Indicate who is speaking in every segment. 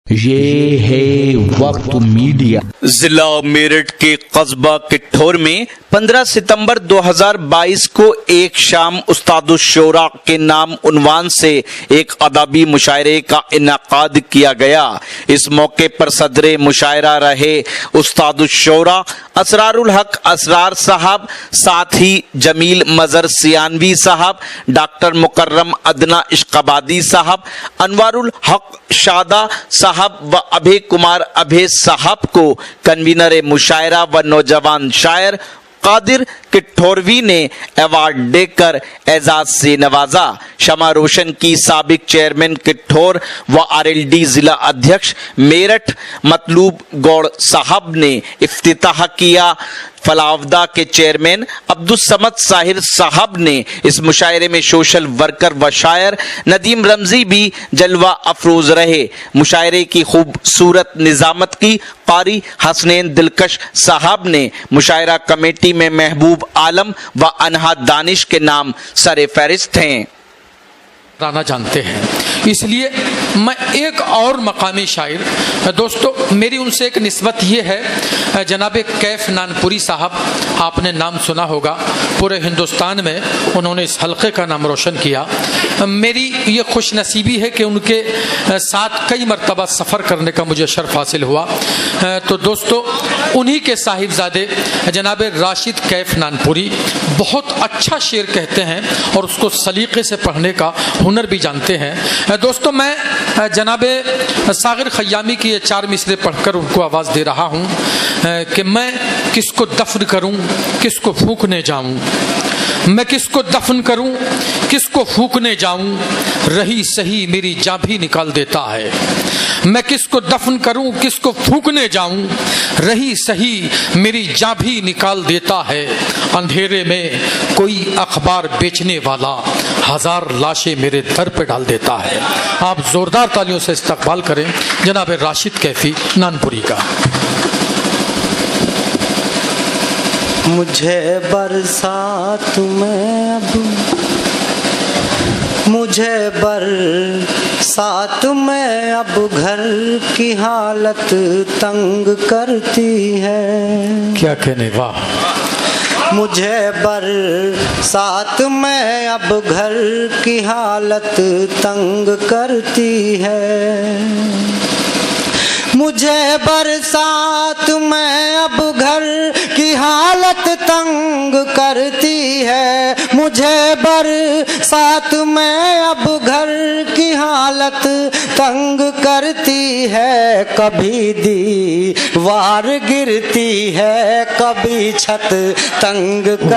Speaker 1: ये है वक्त मीडिया।
Speaker 2: जिला मेरठ के कस्बा किठौर में 15 सितंबर 2022 को एक शाम उस्तादुश्शोरा के नाम उन्वान से एक अदबी मुशायरे का इनेकाद किया गया। इस मौके पर सदरे मुशायरा रहे उस्तादुश्शोरा असरारुल हक असरार साहब, साथ ही जमील मजर सियानवी साहब, डॉक्टर मुकर्रम अदना इश्काबादी साहब, अनवारुल हक शादा साहब व अभय कुमार अभय साहब को कन्वीनर मुशायरा व नौजवान शायर कादिर किठौरवी ने अवार्ड देकर एजाज से नवाजा। शमा रोशन की साबिक चेयरमैन किठौर व आरएलडी जिला अध्यक्ष मेरठ मतलूब गौड़ साहब ने इफ्तिताह किया। फलावदा के चेयरमैन अब्दुल समद साहिर साहब ने इस मुशायरे में सोशल वर्कर व शायर नदीम रमजी भी जलवा अफरोज रहे। मुशायरे की खूबसूरत निजामत की कारी हसनैन दिलकश साहब ने मुशायरा कमेटी में महबूब आलम व अनहा दानिश के नाम सरे फहरिस्त हैं।
Speaker 3: राना जानते हैं, इसलिए मैं एक और मकामी शायर दोस्तों, मेरी उनसे एक निस्बत ये है, जनाबे कैफ नानपुरी साहब, आपने नाम सुना होगा, पूरे हिंदुस्तान में उन्होंने इस हलक़े का नाम रोशन किया। मेरी ये खुश नसीबी है कि उनके साथ कई मरतबा सफ़र करने का मुझे शर्फ हासिल हुआ। तो दोस्तों, उन्हीं के साहिबजादे जनाबे राशिद कैफ नानपुरी बहुत अच्छा शेर कहते हैं और उसको सलीक़े से पढ़ने का हुनर भी जानते हैं। दोस्तों, मैं जनाबे सागिर खयामी की ये 4 मिसरे पढ़कर उनको आवाज़ दे रहा हूँ कि मैं किसको दफन करूँ, किसको फूकने जाऊँ, मैं किसको दफन करूं, किसको फूकने जाऊं, रही सही मेरी जान भी निकाल देता है। मैं किसको दफन करूं, किसको फूकने जाऊं, रही सही मेरी जान भी निकाल देता है। अंधेरे में कोई अखबार बेचने वाला 1000 लाशें मेरे दर पे डाल देता है। आप जोरदार तालियों से इस्तकबाल करें जनाब राशिद कैफी नानपुरी का।
Speaker 4: मुझे बरसात में अब, मुझे बरसात में अब घर की हालत तंग करती है।
Speaker 3: क्या कहने, वाह।
Speaker 4: मुझे बरसात में अब घर की हालत तंग करती है। मुझे बरसात में अब घर की हालत तंग करती है। मुझे बरसात में अब घर की हालत तंग करती है। कभी दीवार गिरती है, कभी छत तंग करती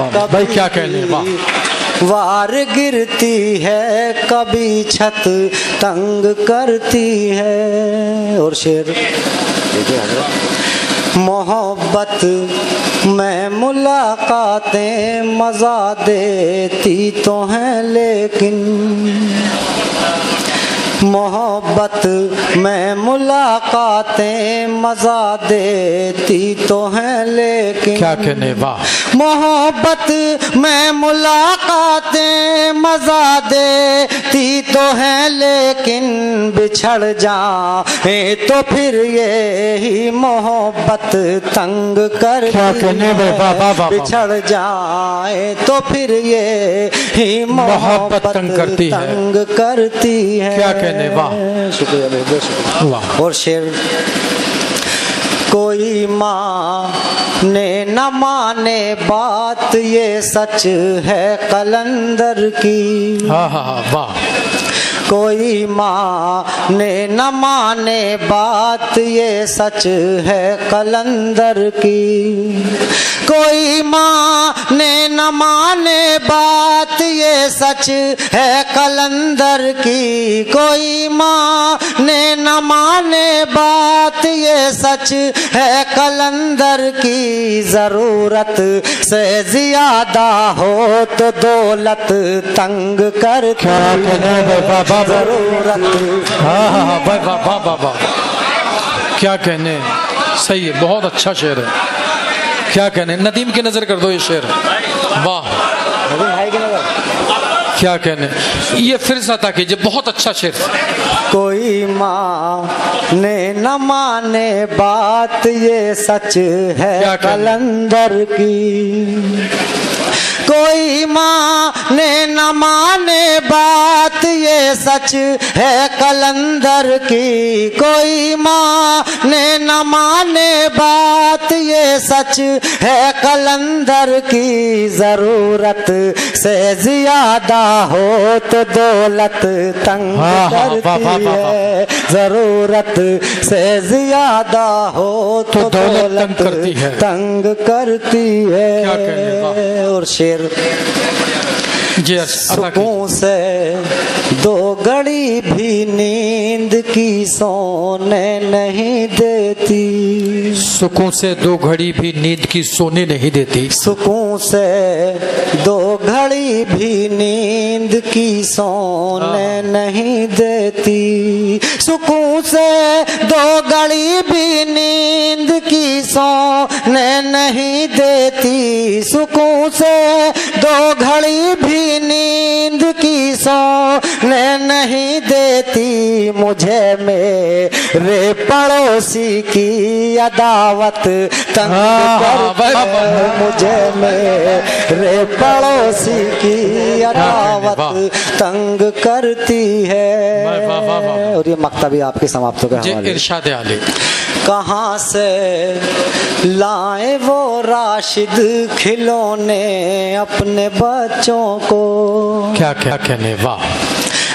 Speaker 4: है।
Speaker 3: भाई क्या कहने, वाह।
Speaker 4: वार गिरती है, कभी छत तंग करती है। और शेर मोहब्बत में मुलाकातें मज़ा देती तो हैं, लेकिन मोहब्बत में मुलाकातें मज़ा देती तो हैं, लेकिन
Speaker 3: क्या कहने, वाह।
Speaker 4: मोहब्बत में मुलाकातें मज़ा देती तो हैं, लेकिन बिछड़ जाए तो फिर ये ही मोहब्बत तंग करती है। बिछड़ जाए तो फिर ये ही मोहब्बत तंग करती है।
Speaker 3: क्या कहने, वाह।
Speaker 4: शुक्रिया, बहुत शुक्रिया। और शेर, कोई माने न माने बात ये सच है कलंदर की।
Speaker 3: हाँ हाँ हाँ, वाह।
Speaker 4: कोई माने न माने बात ये सच है कलंदर की। कोई माने न माने बात ये सच है कलंदर की। कोई माने न माने बात ये सच है कलंदर की। ज़रूरत से ज़्यादा हो तो दौलत तंग करती है। ज़रूरत,
Speaker 3: हाँ, क्या कहने, सही है, बहुत अच्छा शेर है। क्या कहने, नदीम की नजर कर दो ये शेर, वाह। क्या कहने, ये फिर से अता कीजिए, बहुत अच्छा शेर।
Speaker 4: कोई माने न माने बात ये सच है
Speaker 3: क्या कहने?
Speaker 4: कलंदर की। कोई माने न माने बात ये सच है कलंदर की। कोई माने न माने बात ये सच है कलंदर की। जरूरत से ज्यादा हो तो दौलत तंग करती है। जरूरत से ज्यादा हो तो दौलत तंग करती है।
Speaker 3: क्या कहने, वाह।
Speaker 4: और शेर
Speaker 3: जी
Speaker 4: सुकून से दो घड़ी भी नींद की सोने नहीं देती।
Speaker 3: सुकून से दो घड़ी भी नींद की सोने नहीं देती।
Speaker 4: सुकून से दो घड़ी भी नींद की सोने नहीं देती। सुकून से दो घड़ी भी नींद की सोने नहीं देती। सुकून से दो घड़ी भी नींद की सोने नहीं देती। मुझे मेरे पड़ोसी की अदावत तंग करती है। मुझे मेरे पड़ोसी की अदावत तंग करती है। और ये मक्ता भी आपके समाप्त हो गया।
Speaker 3: इरशाद आली।
Speaker 4: कहाँ से लाए वो राशिद खिलौने अपने बच्चों को।
Speaker 3: क्या क्या कहने, वाह।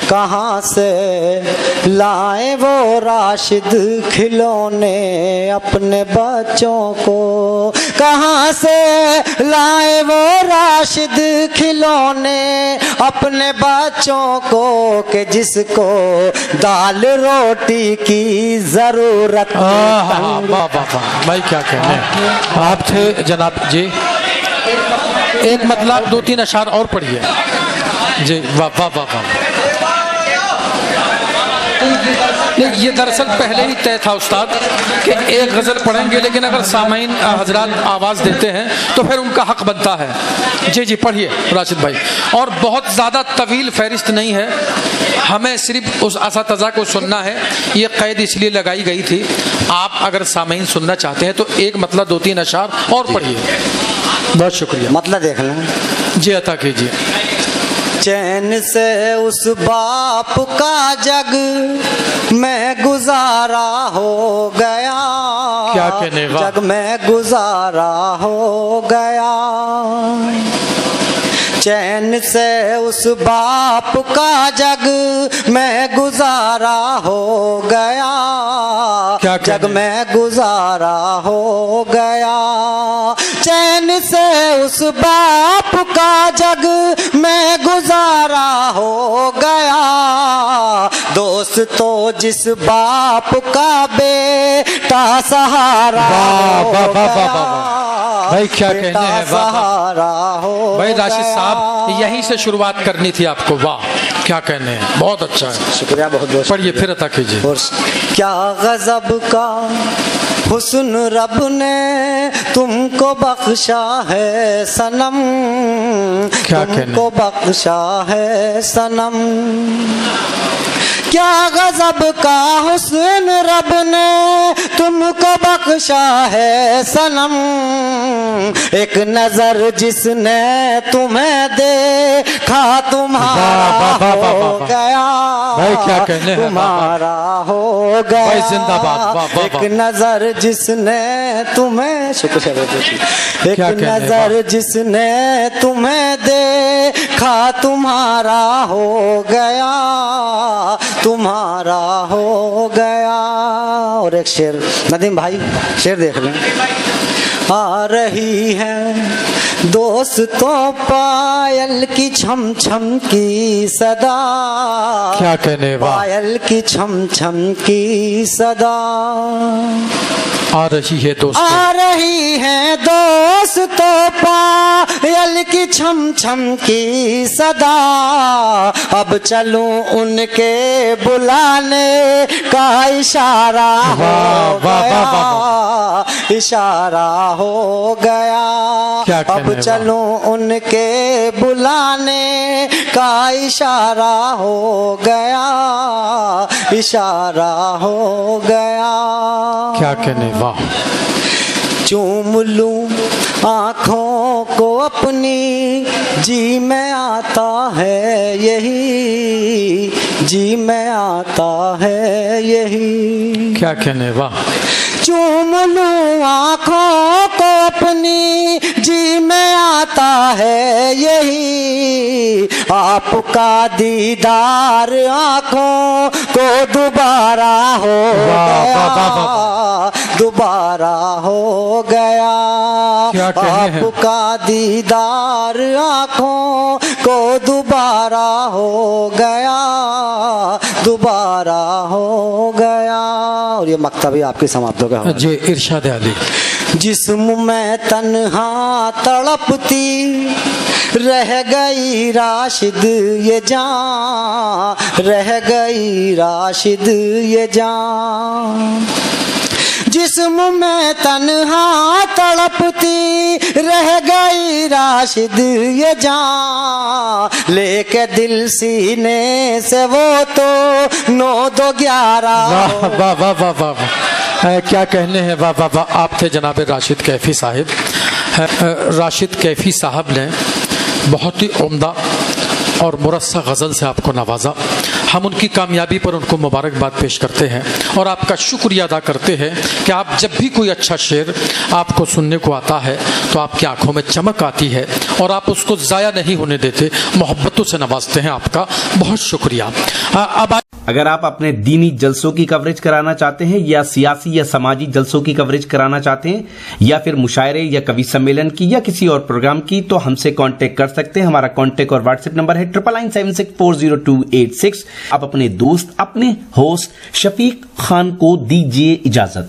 Speaker 4: कहाँ से लाए वो राशिद खिलौने अपने बच्चों को। कहाँ से लाए वो राशिद खिलौने अपने बच्चों को कि जिसको दाल रोटी की जरूरत।
Speaker 3: भाई क्या कहने, आप थे जनाब जी। एक मतलब दो तीन अशार और पढ़िए जी। वाह वाह वाह वाह। ये दरअसल पहले ही तय था उस्ताद कि एक गज़ल पढ़ेंगे, लेकिन अगर सामीन हजरात आवाज़ देते हैं तो फिर उनका हक बनता है। जी जी पढ़िए राशिद भाई। और बहुत ज़्यादा तवील फहरिस्त नहीं है, हमें सिर्फ उस असातिज़ा को सुनना है। ये कैद इसलिए लगाई गई थी, आप अगर सामीन सुनना चाहते हैं तो एक मतलब दो तीन अशार और पढ़िए। बहुत शुक्रिया।
Speaker 4: मतलब देख लें
Speaker 3: जी, अता कीजिए।
Speaker 4: चैन से उस बाप का जग में गुजारा हो गया।
Speaker 3: क्या कहने, वाह।
Speaker 4: जग में गुजारा हो गया। चैन से उस बाप का जग में गुजारा हो गया।
Speaker 3: क्या
Speaker 4: जग में गुजारा हो गया। चैन से उस बाप का जग में गुजारा हो गया। दोस्त तो जिस बाप का बेटा सहारा हो गया।
Speaker 3: भाई क्या कहने हैं,
Speaker 4: सहारा हो
Speaker 3: भाई राशिद साहब, यहीं से शुरुआत करनी थी आपको। वाह क्या कहने हैं, बहुत अच्छा है,
Speaker 4: शुक्रिया बहुत बहुत।
Speaker 3: पढ़िए फिर अता कीजिए।
Speaker 4: और क्या गजब का हुस्न रब ने तुमको बख्शा है सनम।
Speaker 3: क्या
Speaker 4: तुमको बख्शा है सनम। क्या गजब का हुस्न रब ने तुमको बख्शा है सनम। एक नजर जिसने तुम्हें देखा तुम्हारा हो गया।
Speaker 3: भाई क्या कहने हैं,
Speaker 4: तुम्हारा हो गया।
Speaker 3: भाई जिंदाबाद।
Speaker 4: एक नजर जिसने तुम्हें, शुक्रिया। एक नजर जिसने तुम्हें देखा तुम्हारा हो गया। तुम्हारा हो गया। और एक शेर नदीम भाई, शेर देख लें। आ रही है दोस्तों पायल की छम छम की सदा।
Speaker 3: क्या कहने, वाह।
Speaker 4: पायल की छम छम की सदा।
Speaker 3: आ रही है दोस्तों,
Speaker 4: आ रही है दोस्तों पायल की छम छम की सदा। अब चलूं उनके बुलाने का इशारा हो गया। इशारा हो गया।
Speaker 3: क्या कहने
Speaker 4: अब
Speaker 3: वाह।
Speaker 4: चलूं उनके बुलाने का इशारा हो गया, इशारा हो गया।
Speaker 3: क्या कहने, वाह।
Speaker 4: चूम लूं आँखों को अपनी, जी में आता है यही, जी में आता है यही।
Speaker 3: क्या कहने, वाह।
Speaker 4: चूम लूं आँखों को अपनी, जी में आता है यही। आपका दीदार आँखों को दोबारा हो गया, दोबारा हो गया।
Speaker 3: क्या कहने हैं।
Speaker 4: आपका दीदार आँखों को दोबारा हो गया, दोबारा हो गया। और ये मक्तब भी आपकी समाप्त हो गया
Speaker 3: जी, इरशाद अली।
Speaker 4: जिस्म में तन्हा तड़पती रह गई राशिद ये जान, रह गई राशिद ये जान। जिस्म में तन्हा तड़पती रह गई राशिद ये जान, लेके दिल सीने से वो तो 9-2-11।
Speaker 3: वाह वाह वाह वाह वाह वाह। क्या कहने हैं, वाह वाह वाह। आप थे जनाब राशिद कैफ़ी साहिब। राशिद कैफ़ी साहब ने बहुत ही उम्दा और मुरस्सा गज़ल से आपको नवाजा। हम उनकी कामयाबी पर उनको मुबारकबाद पेश करते हैं और आपका शुक्रिया अदा करते हैं कि आप जब भी कोई अच्छा शेर आपको सुनने को आता है तो आपकी आंखों में चमक आती है और आप उसको ज़ाया नहीं होने देते, मोहब्बतों से नवाजते हैं। आपका बहुत शुक्रिया। अब
Speaker 5: अगर आप अपने दीनी जलसों की कवरेज कराना चाहते हैं या सियासी या समाजी जलसों की कवरेज कराना चाहते हैं या फिर मुशायरे या कवि सम्मेलन की या किसी और प्रोग्राम की, तो हमसे कांटेक्ट कर सकते हैं। हमारा कांटेक्ट और व्हाट्सएप नंबर है 9976400286। आप अपने दोस्त, अपने होस्ट शफीक खान को दीजिए इजाजत।